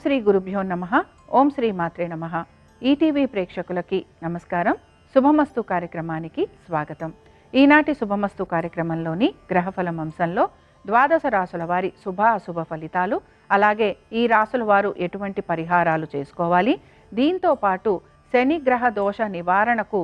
శ్రీ గురుభ్యో నమః. ఓం శ్రీ మాత్రే నమః. ఈటీవీ ప్రేక్షకులకి నమస్కారం. శుభమస్తు కార్యక్రమానికి స్వాగతం. ఈనాటి శుభమస్తు కార్యక్రమంలోని గ్రహఫలం అంశంలో ద్వాదశ రాసుల వారి శుభ అశుభ ఫలితాలు, అలాగే ఈ రాసుల వారు ఎటువంటి పరిహారాలు చేసుకోవాలి, దీంతో పాటు శని గ్రహ దోష నివారణకు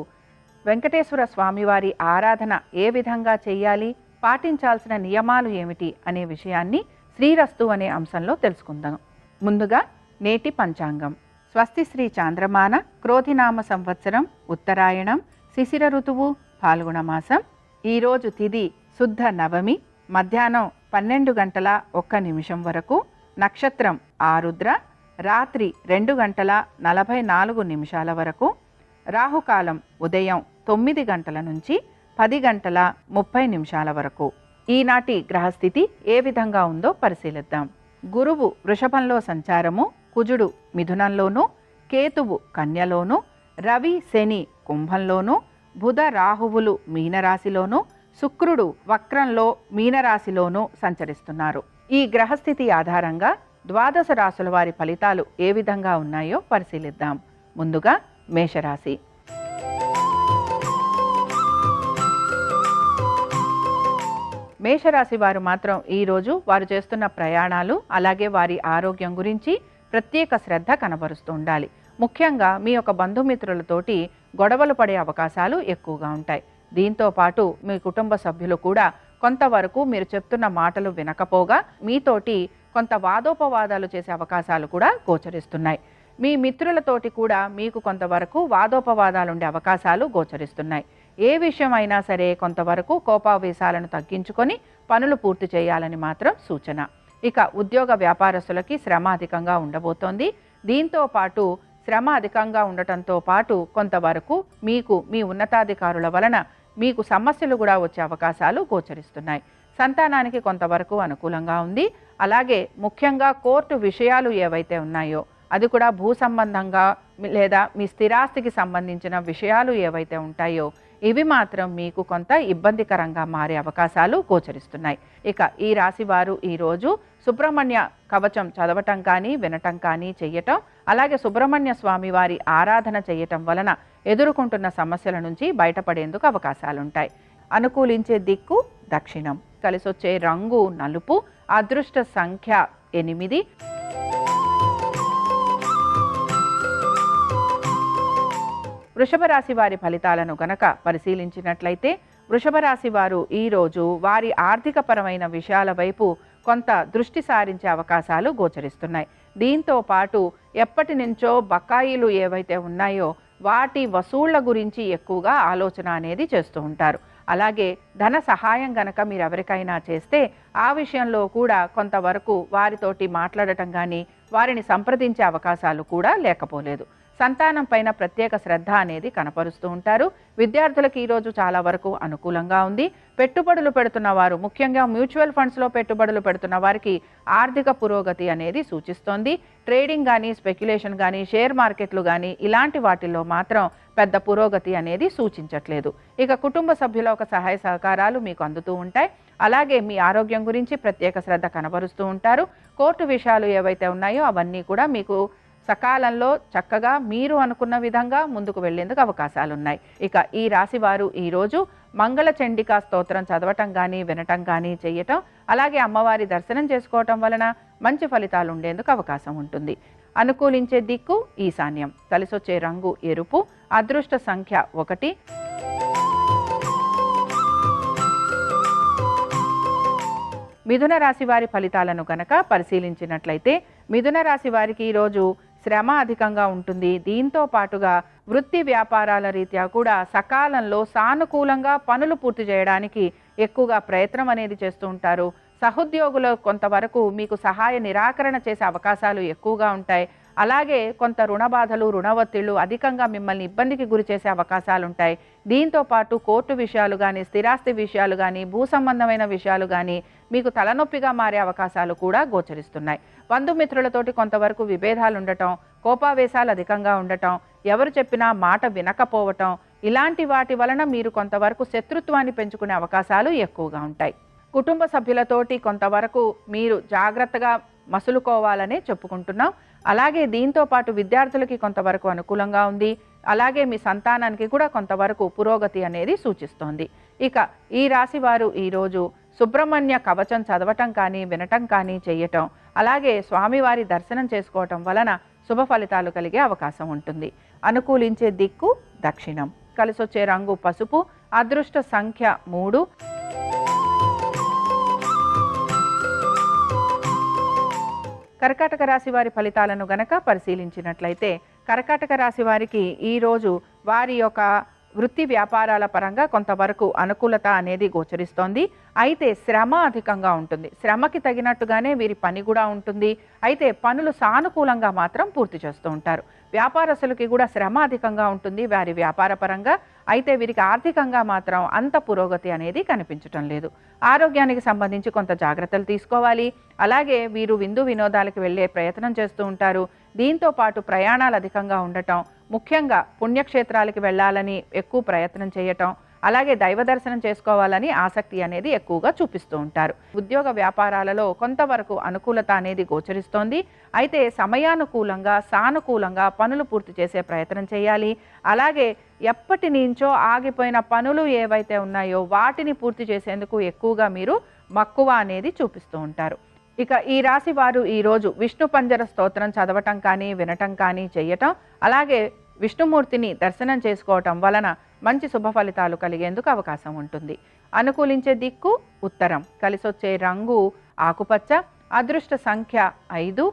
వెంకటేశ్వర స్వామివారి ఆరాధన ఏ విధంగా చేయాలి, పాటించాల్సిన నియమాలు ఏమిటి అనే విషయాన్ని శ్రీరస్తు అనే అంశంలో తెలుసుకుందాం. ముందుగా నేటి పంచాంగం. స్వస్తి శ్రీ చాంద్రమాన క్రోధినామ సంవత్సరం ఉత్తరాయణం, శిశిర ఋతువు, ఫాల్గుణ మాసం. ఈరోజు తిథి శుద్ధ నవమి, మధ్యాహ్నం 12:01 వరకు. నక్షత్రం ఆరుద్ర, రాత్రి 2:44 వరకు. రాహుకాలం ఉదయం 9 నుంచి 10:30 వరకు. ఈనాటి గ్రహస్థితి ఏ విధంగా ఉందో పరిశీలిద్దాం. గురువు వృషభంలో సంచారము, కుజుడు మిథునంలోను, కేతువు కన్యలోను, రవి శని కుంభంలోను, బుధ రాహువులు మీనరాశిలోను, శుక్రుడు వక్రంలో మీనరాశిలోను సంచరిస్తున్నారు. ఈ గ్రహస్థితి ఆధారంగా ద్వాదశ రాశుల వారి ఫలితాలు ఏ విధంగా ఉన్నాయో పరిశీలిద్దాం. ముందుగా మేషరాశి. మేషరాశి వారు మాత్రం ఈరోజు వారు చేస్తున్న ప్రయాణాలు, అలాగే వారి ఆరోగ్యం గురించి ప్రత్యేక శ్రద్ధ కనబరుస్తూ ఉండాలి. ముఖ్యంగా మీ యొక్క బంధుమిత్రులతోటి గొడవలు పడే అవకాశాలు ఎక్కువగా ఉంటాయి. దీంతో పాటు మీ కుటుంబ సభ్యులు కూడా కొంతవరకు మీరు చెప్తున్న మాటలు వినకపోగా మీతోటి కొంత వాదోపవాదాలు చేసే అవకాశాలు కూడా గోచరిస్తున్నాయి. మీ మిత్రులతోటి కూడా మీకు కొంతవరకు వాదోపవాదాలు ఉండే అవకాశాలు గోచరిస్తున్నాయి. ఏ విషయం అయినా సరే కొంతవరకు కోపావేశాలను తగ్గించుకొని పనులు పూర్తి చేయాలని మాత్రం సూచన. ఇక ఉద్యోగ వ్యాపారస్తులకి శ్రమ అధికంగా ఉండబోతోంది. దీంతో పాటు శ్రమ అధికంగా ఉండటంతో పాటు కొంతవరకు మీకు మీ ఉన్నతాధికారుల వలన మీకు సమస్యలు కూడా వచ్చే అవకాశాలు గోచరిస్తున్నాయి. సంతానానికి కొంతవరకు అనుకూలంగా ఉంది. అలాగే ముఖ్యంగా కోర్టు విషయాలు ఏవైతే ఉన్నాయో అది కూడా భూ సంబంధంగా లేదా మీ స్థిరాస్తికి సంబంధించిన విషయాలు ఏవైతే ఉంటాయో ఇవి మాత్రం మీకు కొంత ఇబ్బందికరంగా మారే అవకాశాలు గోచరిస్తున్నాయి. ఇక ఈ రాశి వారు ఈరోజు సుబ్రహ్మణ్య కవచం చదవటం కానీ వినటం కానీ చెయ్యటం, అలాగే సుబ్రహ్మణ్య స్వామి వారి ఆరాధన చేయటం వలన ఎదుర్కొంటున్న సమస్యల నుంచి బయటపడేందుకు అవకాశాలుంటాయి. అనుకూలించే దిక్కు దక్షిణం. కలిసొచ్చే రంగు నలుపు. అదృష్ట సంఖ్య 8. వృషభ రాశి వారి ఫలితాలను గనక పరిశీలించినట్లయితే వృషభ రాశి వారు ఈరోజు వారి ఆర్థికపరమైన విషయాల వైపు కొంత దృష్టి సారించే అవకాశాలు గోచరిస్తున్నాయి. దీంతో పాటు ఎప్పటి నుంచో బకాయిలు ఏవైతే ఉన్నాయో వాటి వసూళ్ల గురించి ఎక్కువగా ఆలోచన అనేది చేస్తూ ఉంటారు. అలాగే ధన సహాయం గనక మీరు ఎవరికైనా చేస్తే ఆ విషయంలో కూడా కొంతవరకు వారితోటి మాట్లాడటం కానీ వారిని సంప్రదించే అవకాశాలు కూడా లేకపోలేదు. సంతానం పైన ప్రత్యేక శ్రద్ధ అనేది కనపరుస్తూ ఉంటారు. విద్యార్థులకు ఈరోజు చాలా వరకు అనుకూలంగా ఉంది. పెట్టుబడులు పెడుతున్న వారు, ముఖ్యంగా మ్యూచువల్ ఫండ్స్లో పెట్టుబడులు పెడుతున్న వారికి ఆర్థిక పురోగతి అనేది సూచిస్తోంది. ట్రేడింగ్ కానీ, స్పెక్యులేషన్ కానీ, షేర్ మార్కెట్లు కానీ ఇలాంటి వాటిల్లో మాత్రం పెద్ద పురోగతి అనేది సూచించట్లేదు. ఇక కుటుంబ సభ్యుల ఒక సహాయ సహకారాలు మీకు అందుతూ ఉంటాయి. అలాగే మీ ఆరోగ్యం గురించి ప్రత్యేక శ్రద్ధ కనబరుస్తూ ఉంటారు. కోర్టు విషయాలు ఏవైతే ఉన్నాయో అవన్నీ కూడా మీకు సకాలంలో చక్కగా మీరు అనుకున్న విధంగా ముందుకు వెళ్లేందుకు అవకాశాలున్నాయి. ఇక ఈ రాశి వారు ఈరోజు మంగళ చండికా స్తోత్రం చదవటం కానీ వినటం కానీ చేయటం, అలాగే అమ్మవారి దర్శనం చేసుకోవటం వలన మంచి ఫలితాలు ఉండేందుకు అవకాశం ఉంటుంది. అనుకూలించే దిక్కు ఈశాన్యం. కలిసొచ్చే రంగు ఎరుపు. అదృష్ట సంఖ్య 1. మిథున రాశి వారి ఫలితాలను గనక పరిశీలించినట్లయితే మిథున రాశి వారికి ఈరోజు శ్రమ అధికంగా ఉంటుంది. దీంతో పాటుగా వృత్తి వ్యాపారాల రీత్యా కూడా సకాలంలో సానుకూలంగా పనులు పూర్తి చేయడానికి ఎక్కువగా ప్రయత్నం అనేది చేస్తూ ఉంటారు. సహోద్యోగులు కొంతవరకు మీకు సహాయ నిరాకరణ చేసే అవకాశాలు ఎక్కువగా ఉంటాయి. అలాగే కొంత రుణ బాధలు, రుణ ఒత్తిళ్లు అధికంగా మిమ్మల్ని ఇబ్బందికి గురి చేసే అవకాశాలు ఉంటాయి. దీంతో పాటు కోర్టు విషయాలు కానీ, స్థిరాస్తి విషయాలు కానీ, భూ సంబంధమైన విషయాలు కానీ మీకు తలనొప్పిగా మారే అవకాశాలు కూడా గోచరిస్తున్నాయి. బంధుమిత్రులతోటి కొంతవరకు విభేదాలు ఉండటం, కోపావేశాలు అధికంగా ఉండటం, ఎవరు చెప్పినా మాట వినకపోవటం, ఇలాంటి వాటి వలన మీరు కొంతవరకు శత్రుత్వాన్ని పెంచుకునే అవకాశాలు ఎక్కువగా ఉంటాయి. కుటుంబ సభ్యులతోటి కొంతవరకు మీరు జాగ్రత్తగా మసులుకోవాలనే చెప్పుకుంటున్నాం. అలాగే దీంతో పాటు విద్యార్థులకి కొంతవరకు అనుకూలంగా ఉంది. అలాగే మీ సంతానానికి కూడా కొంతవరకు పురోగతి అనేది సూచిస్తోంది. ఇక ఈ రాశి వారు ఈరోజు సుబ్రహ్మణ్య కవచం చదవటం కానీ వినటం కానీ చేయటం, అలాగే స్వామివారి దర్శనం చేసుకోవటం వలన శుభ ఫలితాలు కలిగే అవకాశం ఉంటుంది. అనుకూలించే దిక్కు దక్షిణం. కలిసొచ్చే రంగు పసుపు. అదృష్ట సంఖ్య 3. కర్కాటక రాశి వారి ఫలితాలను గనక పరిశీలించినట్లయితే కర్కాటక రాశి వారికి ఈరోజు వారి యొక్క వృత్తి వ్యాపారాల పరంగా కొంతవరకు అనుకూలత అనేది గోచరిస్తోంది. అయితే శ్రమ అధికంగా ఉంటుంది. శ్రమకి తగినట్టుగానే వీరి పని కూడా ఉంటుంది. అయితే పనులు సానుకూలంగా మాత్రం పూర్తి చేస్తూ ఉంటారు. వ్యాపారస్తులకి కూడా శ్రమ అధికంగా ఉంటుంది వారి వ్యాపార పరంగా. అయితే వీరికి ఆర్థికంగా మాత్రం అంత పురోగతి అనేది కనిపించటం లేదు. ఆరోగ్యానికి సంబంధించి కొంత జాగ్రత్తలు తీసుకోవాలి. అలాగే వీరు విందు వినోదాలకు వెళ్ళే ప్రయత్నం చేస్తూ ఉంటారు. దీంతో పాటు ప్రయాణాలు అధికంగా ఉండటం, ముఖ్యంగా పుణ్యక్షేత్రాలకి వెళ్ళాలని ఎక్కువ ప్రయత్నం చేయటం, అలాగే దైవ దర్శనం చేసుకోవాలని ఆసక్తి అనేది ఎక్కువగా చూపిస్తూ ఉంటారు. ఉద్యోగ వ్యాపారాలలో కొంతవరకు అనుకూలత అనేది గోచరిస్తోంది. అయితే సమయానుకూలంగా సానుకూలంగా పనులు పూర్తి చేసే ప్రయత్నం చేయాలి. అలాగే ఎప్పటి నుంచో ఆగిపోయిన పనులు ఏవైతే ఉన్నాయో వాటిని పూర్తి చేసేందుకు ఎక్కువగా మీరు మక్కువ అనేది చూపిస్తూ ఉంటారు. ఇక ఈ రాశి వారు ఈరోజు విష్ణు పంజర స్తోత్రం చదవటం కానీ వినటం కానీ చేయటం, అలాగే విష్ణుమూర్తిని దర్శనం చేసుకోవటం వలన మంచి శుభ ఫలితాలు కలిగేందుకు అవకాశం ఉంటుంది. అనుకూలించే దిక్కు ఉత్తరం. కలిసొచ్చే రంగు ఆకుపచ్చ. అదృష్ట సంఖ్య 5.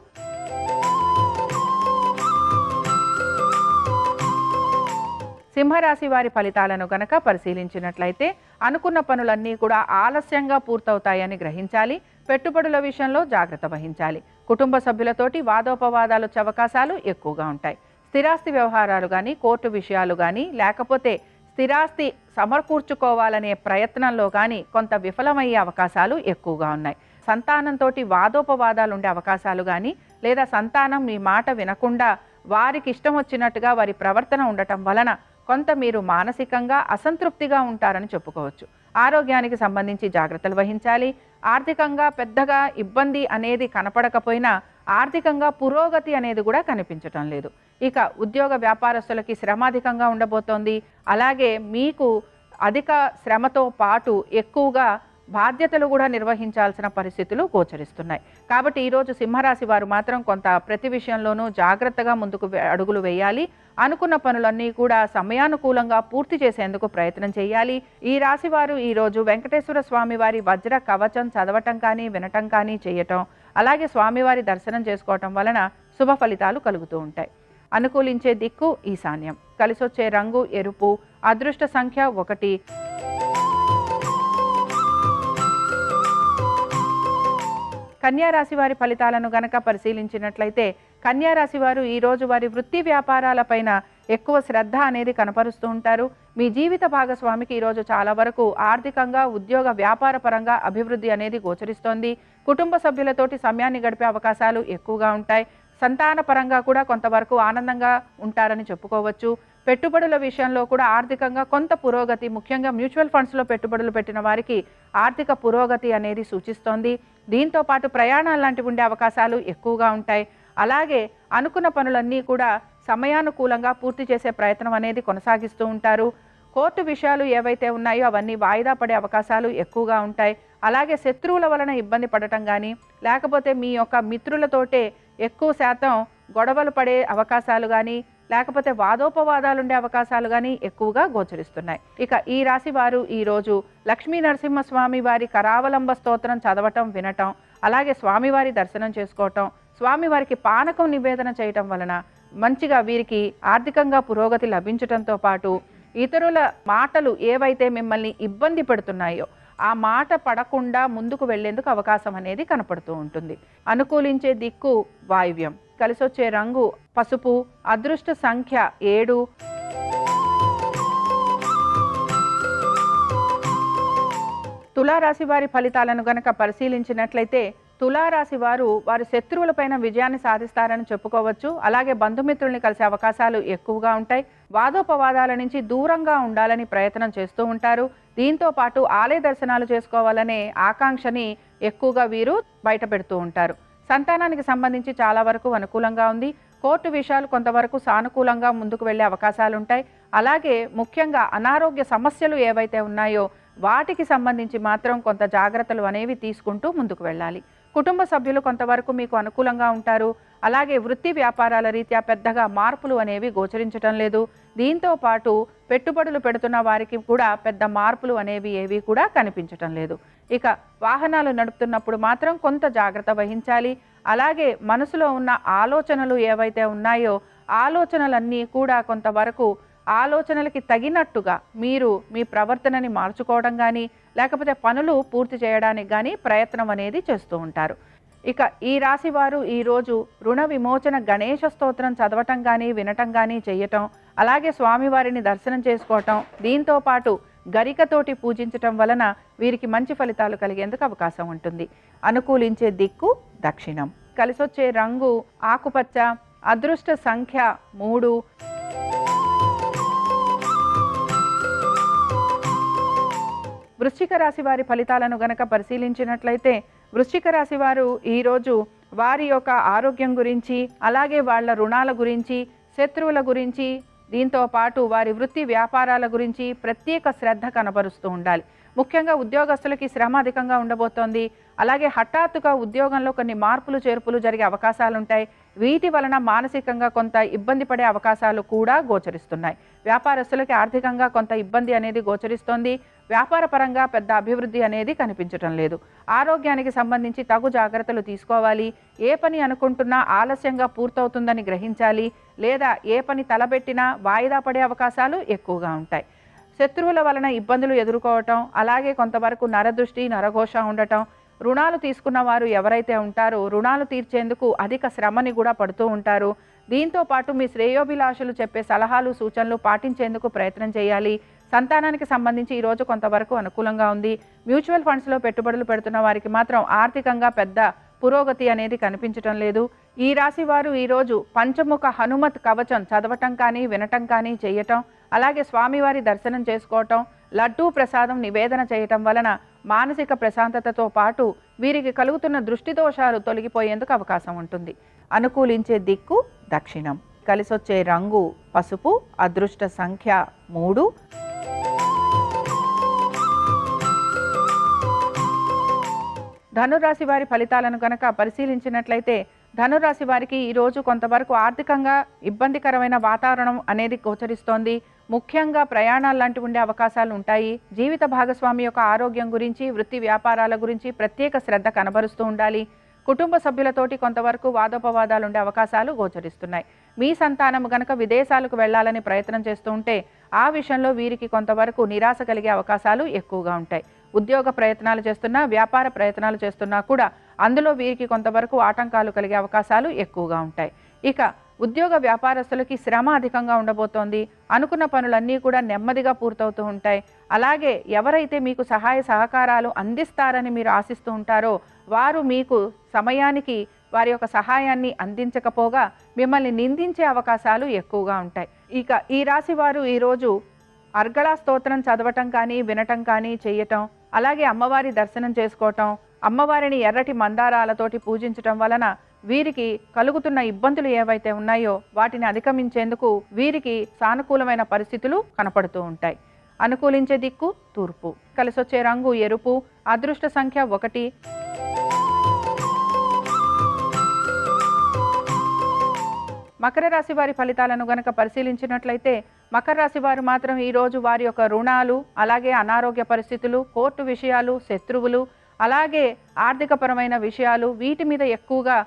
సింహరాశి వారి ఫలితాలను గనక పరిశీలించినట్లయితే అనుకున్న పనులన్నీ కూడా ఆలస్యంగా పూర్తవుతాయని గ్రహించాలి. పెట్టుబడుల విషయంలో జాగ్రత్త వహించాలి. కుటుంబ సభ్యులతోటి వాదోపవాదాలు వచ్చే అవకాశాలు ఎక్కువగా ఉంటాయి. స్థిరాస్తి వ్యవహారాలు కానీ, కోర్టు విషయాలు కానీ, లేకపోతే స్థిరాస్తి సమకూర్చుకోవాలనే ప్రయత్నంలో కానీ కొంత విఫలమయ్యే అవకాశాలు ఎక్కువగా ఉన్నాయి. సంతానంతో వాదోపవాదాలు ఉండే అవకాశాలు కానీ, లేదా సంతానం మీ మాట వినకుండా వారికి ఇష్టం వచ్చినట్టుగా వారి ప్రవర్తన ఉండటం వలన కొంత మీరు మానసికంగా అసంతృప్తిగా ఉంటారని చెప్పుకోవచ్చు. ఆరోగ్యానికి సంబంధించి జాగ్రత్తలు వహించాలి. ఆర్థికంగా పెద్దగా ఇబ్బంది అనేది కనపడకపోయినా ఆర్థికంగా పురోగతి అనేది కూడా కనిపించటం లేదు. ఇక ఉద్యోగ వ్యాపారస్తులకి శ్రమ అధికంగా ఉండబోతోంది. అలాగే మీకు అధిక శ్రమతో పాటు ఎక్కువగా బాధ్యతలు కూడా నిర్వహించాల్సిన పరిస్థితులు గోచరిస్తున్నాయి. కాబట్టి ఈరోజు సింహరాశి వారు మాత్రం కొంత ప్రతి విషయంలోనూ జాగ్రత్తగా ముందుకు అడుగులు వేయాలి. అనుకున్న పనులన్నీ కూడా సమయానుకూలంగా పూర్తి చేసేందుకు ప్రయత్నం చేయాలి. ఈ రాశి వారు ఈరోజు వెంకటేశ్వర స్వామి వారి వజ్ర కవచం చదవటం కానీ వినటం కానీ చేయటం, అలాగే స్వామివారి దర్శనం చేసుకోవటం వలన శుభ ఫలితాలు కలుగుతూ ఉంటాయి. అనుకూలించే దిక్కు ఈశాన్యం. కలిసొచ్చే రంగు ఎరుపు. అదృష్ట సంఖ్య 1. కన్యారాశి వారి ఫలితాలను గనక పరిశీలించినట్లయితే కన్యారాశి వారు ఈరోజు వారి వృత్తి వ్యాపారాలపైన ఎక్కువ శ్రద్ధ అనేది కనపరుస్తూ ఉంటారు. మీ జీవిత భాగస్వామికి ఈరోజు చాలా వరకు ఆర్థికంగా, ఉద్యోగ వ్యాపార పరంగా అభివృద్ధి అనేది గోచరిస్తోంది. కుటుంబ సభ్యులతోటి సమయాన్ని గడిపే అవకాశాలు ఎక్కువగా ఉంటాయి. సంతాన పరంగా కూడా కొంతవరకు ఆనందంగా ఉంటారని చెప్పుకోవచ్చు. పెట్టుబడుల విషయంలో కూడా ఆర్థికంగా కొంత పురోగతి, ముఖ్యంగా మ్యూచువల్ ఫండ్స్లో పెట్టుబడులు పెట్టిన వారికి ఆర్థిక పురోగతి అనేది సూచిస్తోంది. దీంతో పాటు ప్రయాణాలు లాంటివి ఉండే అవకాశాలు ఎక్కువగా ఉంటాయి. అలాగే అనుకున్న పనులన్నీ కూడా సమయానుకూలంగా పూర్తి చేసే ప్రయత్నం అనేది కొనసాగిస్తూ ఉంటారు. కోర్టు విషయాలు ఏవైతే ఉన్నాయో అవన్నీ వాయిదా పడే అవకాశాలు ఎక్కువగా ఉంటాయి. అలాగే శత్రువుల వలన ఇబ్బంది పడటం కానీ, లేకపోతే మీ యొక్క మిత్రులతోటే ఎక్కువ శాతం గొడవలు పడే అవకాశాలు కానీ, లేకపోతే వాదోపవాదాలు ఉండే అవకాశాలు కానీ ఎక్కువగా గోచరిస్తున్నాయి. ఇక ఈ రాశి వారు ఈరోజు లక్ష్మీ నరసింహస్వామి వారి కరావలంబ స్తోత్రం చదవటం వినటం, అలాగే స్వామివారి దర్శనం చేసుకోవటం, స్వామివారికి పానకం నివేదన చేయటం వలన మంచిగా వీరికి ఆర్థికంగా పురోగతి లభించటంతో పాటు ఇతరుల మాటలు ఏవైతే మిమ్మల్ని ఇబ్బంది పెడుతున్నాయో ఆ మాట పడకుండా ముందుకు వెళ్లేందుకు అవకాశం అనేది కనపడుతూ ఉంటుంది. అనుకూలించే దిక్కు వాయువ్యం. కలిసొచ్చే రంగు పసుపు. అదృష్ట సంఖ్య 7. తులారాశి వారి ఫలితాలను గనక పరిశీలించినట్లయితే తులారాశి వారు వారి శత్రువులపైన విజయాన్ని సాధిస్తారని చెప్పుకోవచ్చు. అలాగే బంధుమిత్రుల్ని కలిసే అవకాశాలు ఎక్కువగా ఉంటాయి. వాదోపవాదాల నుంచి దూరంగా ఉండాలని ప్రయత్నం చేస్తూ ఉంటారు. దీంతో పాటు ఆలయ దర్శనాలు చేసుకోవాలనే ఆకాంక్షని ఎక్కువగా వీరు బయట పెడుతూ ఉంటారు. సంతానానికి సంబంధించి చాలా వరకు అనుకూలంగా ఉంది. కోర్టు విషయాలు కొంతవరకు సానుకూలంగా ముందుకు వెళ్ళే అవకాశాలుంటాయి. అలాగే ముఖ్యంగా అనారోగ్య సమస్యలు ఏవైతే ఉన్నాయో వాటికి సంబంధించి మాత్రం కొంత జాగ్రత్తలు అనేవి తీసుకుంటూ ముందుకు వెళ్ళాలి. కుటుంబ సభ్యులు కొంతవరకు మీకు అనుకూలంగా ఉంటారు. అలాగే వృత్తి వ్యాపారాల రీత్యా పెద్దగా మార్పులు అనేవి గోచరించటం లేదు. దీంతో పాటు పెట్టుబడులు పెడుతున్న వారికి కూడా పెద్ద మార్పులు అనేవి ఏవి కూడా కనిపించటం లేదు. ఇక వాహనాలు నడుపుతున్నప్పుడు మాత్రం కొంత జాగ్రత్త వహించాలి. అలాగే మనసులో ఉన్న ఆలోచనలు ఏవైతే ఉన్నాయో ఆలోచనలన్నీ కూడా కొంతవరకు ఆలోచనలకి తగినట్టుగా మీరు మీ ప్రవర్తనని మార్చుకోవడం కానీ లేకపోతే పనులు పూర్తి చేయడానికి కానీ ప్రయత్నం అనేది చేస్తూ ఉంటారు. ఇక ఈ రాశి వారు ఈరోజు రుణ విమోచన గణేష స్తోత్రం చదవటం కానీ వినటం కానీ చేయటం, అలాగే స్వామివారిని దర్శనం చేసుకోవటం, దీంతో పాటు గరికతోటి పూజించటం వలన వీరికి మంచి ఫలితాలు కలిగేందుకు అవకాశం ఉంటుంది. అనుకూలించే దిక్కు దక్షిణం. కలిసొచ్చే రంగు ఆకుపచ్చ. అదృష్ట సంఖ్య 3. వృశ్చిక రాశి వారి ఫలితాలను గనక పరిశీలించినట్లయితే వృశ్చిక రాశి వారు ఈరోజు వారి యొక్క ఆరోగ్యం గురించి, అలాగే వాళ్ళ రుణాల గురించి, శత్రువుల గురించి, దీంతో పాటు వారి వృత్తి వ్యాపారాల గురించి ప్రత్యేక శ్రద్ధ కనబరుస్తూ ఉండాలి. ముఖ్యంగా ఉద్యోగస్తులకి శ్రమ అధికంగా ఉండబోతోంది. అలాగే హఠాత్తుగా ఉద్యోగంలో కొన్ని మార్పులు చేర్పులు జరిగే అవకాశాలు ఉంటాయి. వీటి వలన మానసికంగా కొంత ఇబ్బంది పడే అవకాశాలు కూడా గోచరిస్తున్నాయి. వ్యాపారస్తులకి ఆర్థికంగా కొంత ఇబ్బంది అనేది గోచరిస్తోంది. వ్యాపార పరంగా పెద్ద అభివృద్ధి అనేది కనిపించటం లేదు. ఆరోగ్యానికి సంబంధించి తగు జాగ్రత్తలు తీసుకోవాలి. ఏ పని అనుకుంటున్నా ఆలస్యంగా పూర్తవుతుందని గ్రహించాలి. లేదా ఏ పని తలబెట్టినా వాయిదా పడే అవకాశాలు ఎక్కువగా ఉంటాయి. శత్రువుల వలన ఇబ్బందులు ఎదుర్కోవటం, అలాగే కొంతవరకు నరదృష్టి నరఘోష ఉండటం, రుణాలు తీసుకున్న వారు ఎవరైతే ఉంటారో రుణాలు తీర్చేందుకు అధిక శ్రమని కూడా పడుతూ ఉంటారు. దీంతో పాటు మీ శ్రేయోభిలాషులు చెప్పే సలహాలు సూచనలు పాటించేందుకు ప్రయత్నం చేయాలి. సంతానానికి సంబంధించి ఈరోజు కొంతవరకు అనుకూలంగా ఉంది. మ్యూచువల్ ఫండ్స్లో పెట్టుబడులు పెడుతున్న వారికి మాత్రం ఆర్థికంగా పెద్ద పురోగతి అనేది కనిపించటం లేదు. ఈ రాశి వారు ఈరోజు పంచముఖ హనుమత్ కవచం చదవటం కానీ వినటం కానీ చేయటం, అలాగే స్వామివారి దర్శనం చేసుకోవటం, లడ్డూ ప్రసాదం నివేదన చేయటం వలన మానసిక ప్రశాంతతతో పాటు వీరికి కలుగుతున్న దృష్టి దోషాలు తొలగిపోయేందుకు అవకాశం ఉంటుంది. అనుకూలించే దిక్కు దక్షిణం. కలిసొచ్చే రంగు పసుపు. అదృష్ట సంఖ్య 3. ధనురాశి వారి ఫలితాలను కనుక పరిశీలించినట్లయితే ధనురాశి వారికి ఈరోజు కొంతవరకు ఆర్థికంగా ఇబ్బందికరమైన వాతావరణం అనేది గోచరిస్తోంది. ముఖ్యంగా ప్రయాణాలు లాంటివి ఉండే అవకాశాలు ఉంటాయి. జీవిత భాగస్వామి యొక్క ఆరోగ్యం గురించి, వృత్తి వ్యాపారాల గురించి ప్రత్యేక శ్రద్ధ కనబరుస్తూ ఉండాలి. కుటుంబ సభ్యులతోటి కొంతవరకు వాదోపవాదాలు ఉండే అవకాశాలు గోచరిస్తున్నాయి. మీ సంతానం గనక విదేశాలకు వెళ్లాలని ప్రయత్నం చేస్తూ ఉంటే ఆ విషయంలో వీరికి కొంతవరకు నిరాశ కలిగే అవకాశాలు ఎక్కువగా ఉంటాయి. ఉద్యోగ ప్రయత్నాలు చేస్తున్నా, వ్యాపార ప్రయత్నాలు చేస్తున్నా కూడా అందులో వీరికి కొంతవరకు ఆటంకాలు కలిగే అవకాశాలు ఎక్కువగా ఉంటాయి. ఇక ఉద్యోగ వ్యాపారస్తులకి శ్రమ అధికంగా ఉండబోతోంది. అనుకున్న పనులన్నీ కూడా నెమ్మదిగా పూర్తవుతూ ఉంటాయి. అలాగే ఎవరైతే మీకు సహాయ సహకారాలు అందిస్తారని మీరు ఆశిస్తూ ఉంటారో వారు మీకు సమయానికి వారి యొక్క సహాయాన్ని అందించకపోగా మిమ్మల్ని నిందించే అవకాశాలు ఎక్కువగా ఉంటాయి. ఇక ఈ రాశి వారు ఈరోజు అర్గళా స్తోత్రం చదవటం కానీ వినటం కానీ చేయటం, అలాగే అమ్మవారి దర్శనం చేసుకోవటం, అమ్మవారిని ఎర్రటి మందారాలతోటి పూజించటం వలన వీరికి కలుగుతున్న ఇబ్బందులు ఏవైతే ఉన్నాయో వాటిని అధిగమించేందుకు వీరికి సానుకూలమైన పరిస్థితులు కనపడుతూ ఉంటాయి. అనుకూలించే దిక్కు తూర్పు. కలిసొచ్చే రంగు ఎరుపు. అదృష్ట సంఖ్య 1. మకర రాశి వారి ఫలితాలను గనక పరిశీలించినట్లయితే మకర రాశి వారు మాత్రం ఈరోజు వారి యొక్క రుణాలు, అలాగే అనారోగ్య పరిస్థితులు, కోర్టు విషయాలు, శత్రువులు, అలాగే ఆర్థికపరమైన విషయాలు వీటి మీద ఎక్కువగా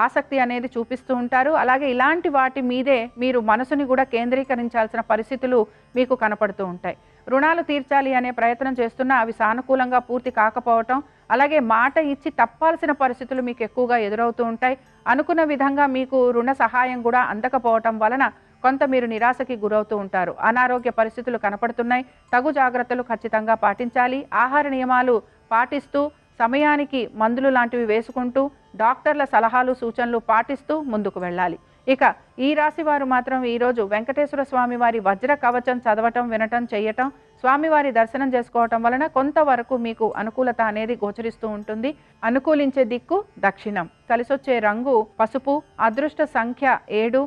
ఆసక్తి అనేది చూపిస్తూ ఉంటారు. అలాగే ఇలాంటి వాటి మీదే మీరు మనసుని కూడా కేంద్రీకరించాల్సిన పరిస్థితులు మీకు కనపడుతూ ఉంటాయి. రుణాలు తీర్చాలి అనే ప్రయత్నం చేస్తున్నా అవి సానుకూలంగా పూర్తి కాకపోవటం, అలాగే మాట ఇచ్చి తప్పాల్సిన పరిస్థితులు మీకు ఎక్కువగా ఎదురవుతూ ఉంటాయి. అనుకున్న విధంగా మీకు రుణ సహాయం కూడా అందకపోవటం వలన కొంత మీరు నిరాశకి గురవుతూ ఉంటారు. అనారోగ్య పరిస్థితులు కనపడుతున్నాయి. తగు జాగ్రత్తలు ఖచ్చితంగా పాటించాలి. ఆహార నియమాలు పాటిస్తూ, సమయానికి మందులు లాంటివి వేసుకుంటూ, డాక్టర్ల సలహాలు సూచనలు పాటిస్తూ ముందుకు వెళ్ళాలి. ఇక ఈ రాశి వారు మాత్రం ఈరోజు వెంకటేశ్వర స్వామి వారి వజ్ర కవచం చదవటం, వినటం, చేయటం, స్వామివారి దర్శనం చేసుకోవటం వలన కొంతవరకు మీకు అనుకూలత అనేది గోచరిస్తూ ఉంటుంది. అనుకూలించే దిక్కు దక్షిణం. కలిసొచ్చే రంగు పసుపు. అదృష్ట సంఖ్య 7.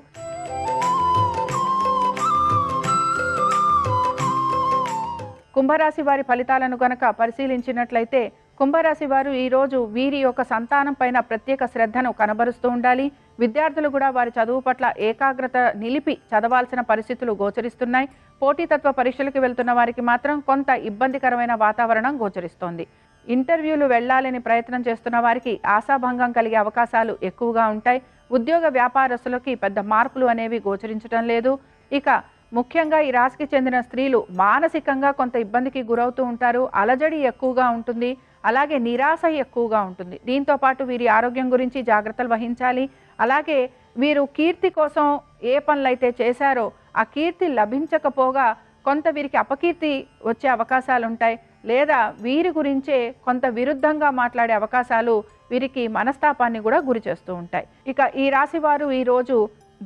కుంభరాశి వారి ఫలితాలను గనక పరిశీలించినట్లయితే కుంభరాశి వారు ఈరోజు వీరి యొక్క సంతానం పైన ప్రత్యేక శ్రద్ధను కనబరుస్తూ ఉండాలి. విద్యార్థులు కూడా వారి చదువు పట్ల ఏకాగ్రత నిలిపి చదవాల్సిన పరిస్థితులు గోచరిస్తున్నాయి. పోటీతత్వ పరీక్షలకు వెళ్తున్న వారికి మాత్రం కొంత ఇబ్బందికరమైన వాతావరణం గోచరిస్తోంది. ఇంటర్వ్యూలు వెళ్లాలని ప్రయత్నం చేస్తున్న వారికి ఆశాభంగం కలిగే అవకాశాలు ఎక్కువగా ఉంటాయి. ఉద్యోగ వ్యాపారస్తులకి పెద్ద మార్పులు అనేవి గోచరించడం లేదు. ఇక ముఖ్యంగా ఈ రాశికి చెందిన స్త్రీలు మానసికంగా కొంత ఇబ్బందికి గురవుతూ ఉంటారు. అలజడి ఎక్కువగా ఉంటుంది, అలాగే నిరాశ ఎక్కువగా ఉంటుంది. దీంతో పాటు వీరి ఆరోగ్యం గురించి జాగ్రత్తలు వహించాలి. అలాగే వీరు కీర్తి కోసం ఏ పనులైతే చేశారో ఆ కీర్తి లభించకపోగా కొంత వీరికి అపకీర్తి వచ్చే అవకాశాలు ఉంటాయి. లేదా వీరి గురించే కొంత విరుద్ధంగా మాట్లాడే అవకాశాలు వీరికి మనస్తాపాన్ని కూడా గురి చేస్తూ ఉంటాయి. ఇక ఈ రాశి వారు ఈరోజు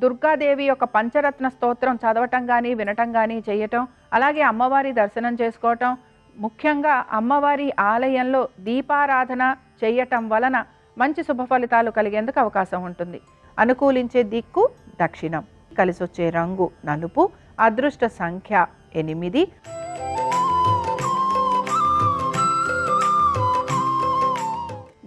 దుర్గాదేవి యొక్క పంచరత్న స్తోత్రం చదవటం కానీ, వినటం కానీ చేయటం, అలాగే అమ్మవారి దర్శనం చేసుకోవటం, ముఖ్యంగా అమ్మవారి ఆలయంలో దీపారాధన చేయటం వలన మంచి శుభ ఫలితాలు కలిగేందుకు అవకాశం ఉంటుంది. అనుకూలించే దిక్కు దక్షిణం. కలిసొచ్చే రంగు నలుపు. అదృష్ట సంఖ్య 8.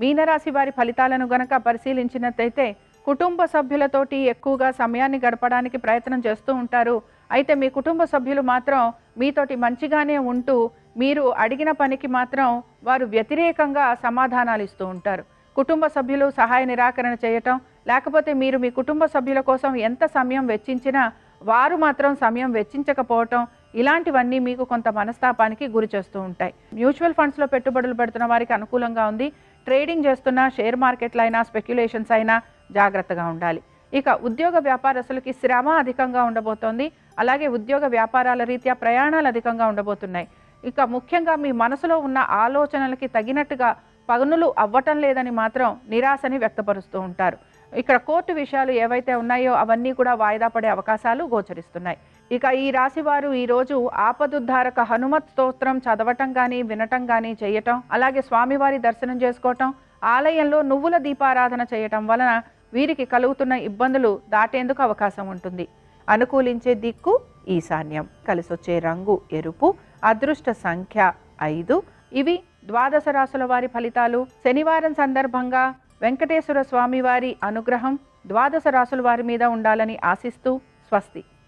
మీనరాశి వారి ఫలితాలను గనక పరిశీలించినట్లయితే కుటుంబ సభ్యులతోటి ఎక్కువగా సమయాన్ని గడపడానికి ప్రయత్నం చేస్తూ ఉంటారు. అయితే మీ కుటుంబ సభ్యులు మాత్రం మీతోటి మంచిగానే ఉంటూ మీరు అడిగిన పనికి మాత్రం వారు వ్యతిరేకంగా సమాధానాలు ఇస్తూ ఉంటారు. కుటుంబ సభ్యులు సహాయ నిరాకరణ చేయటం, లేకపోతే మీరు మీ కుటుంబ సభ్యుల కోసం ఎంత సమయం వెచ్చించినా వారు మాత్రం సమయం వెచ్చించకపోవటం, ఇలాంటివన్నీ మీకు కొంత మనస్తాపానికి గురి చేస్తూ ఉంటాయి. మ్యూచువల్ ఫండ్స్లో పెట్టుబడులు పెడుతున్న వారికి అనుకూలంగా ఉంది. ట్రేడింగ్ చేస్తున్న షేర్ మార్కెట్లు అయినా, స్పెక్యులేషన్స్ అయినా జాగ్రత్తగా ఉండాలి. ఇక ఉద్యోగ వ్యాపారస్తులకి శ్రమ అధికంగా ఉండబోతోంది. అలాగే ఉద్యోగ వ్యాపారాల రీత్యా ప్రయాణాలు అధికంగా ఉండబోతున్నాయి. ఇక ముఖ్యంగా మీ మనసులో ఉన్న ఆలోచనలకి తగినట్టుగా పనులు అవ్వటం లేదని మాత్రం నిరాశని వ్యక్తపరుస్తూ ఉంటారు. ఇక్కడ కోర్టు విషయాలు ఏవైతే ఉన్నాయో అవన్నీ కూడా వాయిదా పడే అవకాశాలు గోచరిస్తున్నాయి. ఇక ఈ రాశి వారు ఈరోజు ఆపదుద్ధారక హనుమత్ స్తోత్రం చదవటం కానీ, వినటం కానీ చేయటం, అలాగే స్వామివారి దర్శనం చేసుకోవటం, ఆలయంలో నువ్వుల దీపారాధన చేయటం వలన వీరికి కలుగుతున్న ఇబ్బందులు దాటేందుకు అవకాశం ఉంటుంది. అనుకూలించే దిక్కు ఈశాన్యం. కలిసొచ్చే రంగు ఎరుపు. అదృష్ట సంఖ్య 5. ఇవి ద్వాదశ రాశుల వారి ఫలితాలు. శనివారం సందర్భంగా వెంకటేశ్వర స్వామి వారి అనుగ్రహం ద్వాదశ రాశుల వారి మీద ఉండాలని ఆశిస్తూ స్వస్తి.